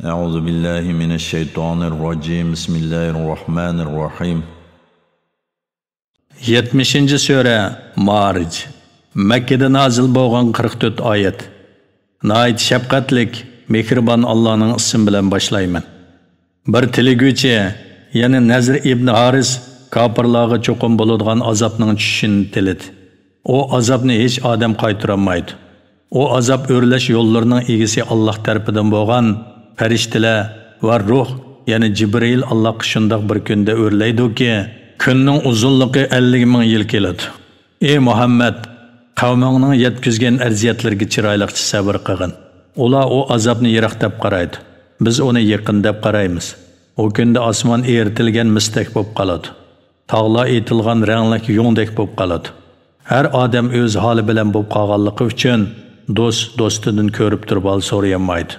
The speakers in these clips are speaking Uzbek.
Euzu billahi mineşşeytanirracim. Bismillahirrahmanirrahim. 70. sure Ma'arij. Mekke'de nazil bo'lgan 44 oyat. Nayt şefqatlik, mehribon Allohning ismi bilan boshlayman. Bir tiliguvchi, ya'ni Nazr ibn Haris kofirlarga cho'qim bo'ladigan azobning tushishini tiladi. O azobni hech odam qaytara olmaydi. O azab o'rlash yo'llarining egisi Alloh tarafidan bo'lgan farishtalar va ruh, ya'ni Jibril Allohga shundoq bir kunda o'rlaydiki, kunning uzunligi 50 ming yil keladi. Ey Muhammad, qavmingning yetkizgan arziyatlarga chiroyliqcha sabr qilgin. Ular o azobni yiroq deb qaraydi. Biz uni yaqin deb qaraymiz. O kunda osmon eritilgan mistak bo'lib qoladi. Tog'lar etilgan ranglik yo'ngdek bo'lib qoladi. Har odam o'z holi bilan bo'lib qolganligi uchun do'stidan ko'rib turib hol so'rayolmaydi.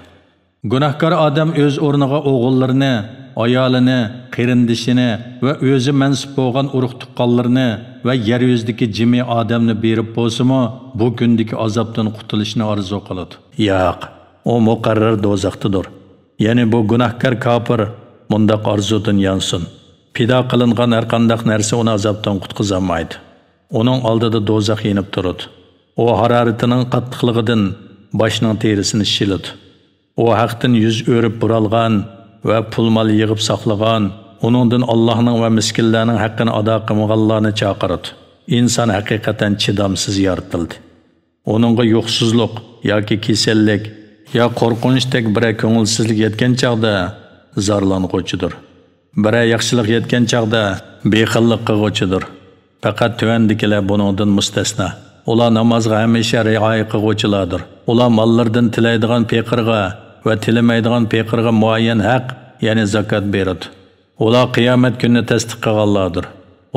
Gunohkor odam o'z o'rniga o'g'illarini, ayolini, qarindishini va o'zi mansub bo'lgan urug' tuqqanlarini va yer yuzidagi jimi odamni berib bo'lsa-mu, bu kundagi azobdan qutulishni orzu qiladi. Yo'q, u muqarrar do'zaxdadir. Ya'ni bu gunohkor kofir mundaq orzudan yonsin. Pido qilingan har qanday narsa uni azobdan qutqizolmaydi. Uning oldida do'zax yenib turadi. O hararatining qattiqligidan boshning terisini shiladi. O haqdan yuz o'rib buralgan va pul-mol yig'ib saqlagan, uningdan Allohning va miskinlarning haqqini ado qilmaganlarni chaqiradi. İnsan haqiqatan chidamsiz yaratildi. Uningga yo'qsizlik yoki kasallik yo qo'rqinchdek bir ko'ngilsizlik yetgan chaqda zarlang'uchidir. Bir yaxshilik yetgan chaqda bexillik qilg'uchidir. Faqat tuvandikilar buningdan mustasno. Ular namozga hamisha rioya qilg'uvchilardir. Ular mollardan tilaydigan faqirga va tilamaydigan faqirga muayyan haq, ya'ni zakot beradi. Ular qiyomat kunini tasdiq qilganlardir.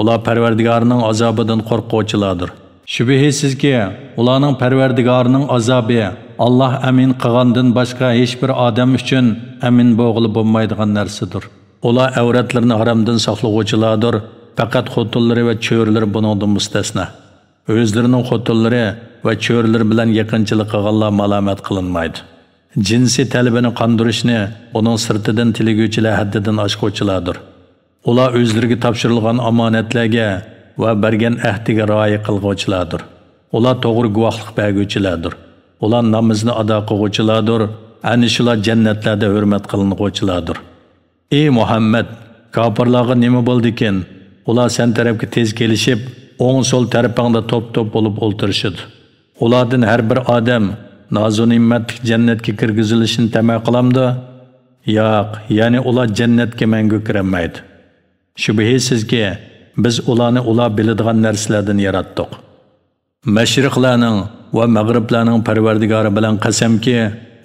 Ular Parvardigorning azobidan qo'rquvchilardir. Shubhisizki, ularning Parvardigorning azobi Alloh amin qilgandan boshqa hech bir odam uchun amin bo'g'ilib bo'lmaydigan narsadir. Ular avratlarni haromdan saqlovchilardir. Faqat xotinlari va cho'rlari buningdan mustasno. O'zlarining xotinlari va cho'rlari bilan yaqinchilik qilganlar malomat qilinmaydi. Jinsi talabini qondirishni uning sirtidan tiliguvchilar haddidan oshquvchilardir. Ular o'zlariga topshirilgan omonatlarga va bergan ahdiga rioya qilguvchilardir. Ular to'g'ri guvohlik berguvchilardir. Ular namozni ado qilguvchilardir. Ana shular jannatlarda hurmat qilinuvchilardir. Ey Muhammad, kofirlarga nima bo'ldi ekan? Ular sen tarafga tez kelishib, o'ng so'l tarafingda top-top bo'lib o'ltirishadi. Ulardan har bir odam nozu ne'matlik jannatga kirgizilishini tama qilamdi? Yo'q, ya'ni ular jannatga mangu kirmaydi. Shubhisizki, biz ularni ular biladigan narsalardan yaratdik. Mashriqlarning va mag'riblarning Parvardigori bilan qasamki,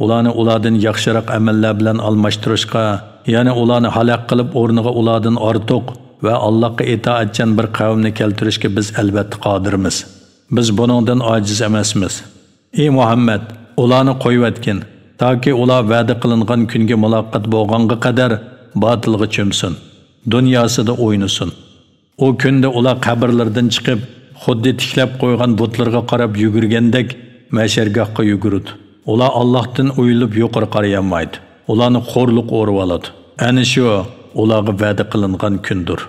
ularni ulardan yaxshiroq amallar bilan almashtirishga, ya'ni ularni halok qilib o'rniga ulardan ortiq va Allohga itoatchan bir qavmni keltirishga biz albatta qodirmiz. Biz buningdan ojiz emasmiz. Ey Muhammad, ularni qo'yvatgin, toki ular va'da qilingan kunga muloqot bo'lganga qadar botilga cho'msin, dunyosida o'ynasin. O kunda ular qabrlardan chiqib, xuddi tiklab qo'ygan butlarga qarab yugurgandek mashargohga yuguradi. Ular Allohdan o'yilib yuqori qarayolmaydi. Ularni xo'rliq o'rib oladi. Ana shu ularga va'da qilingan kundir.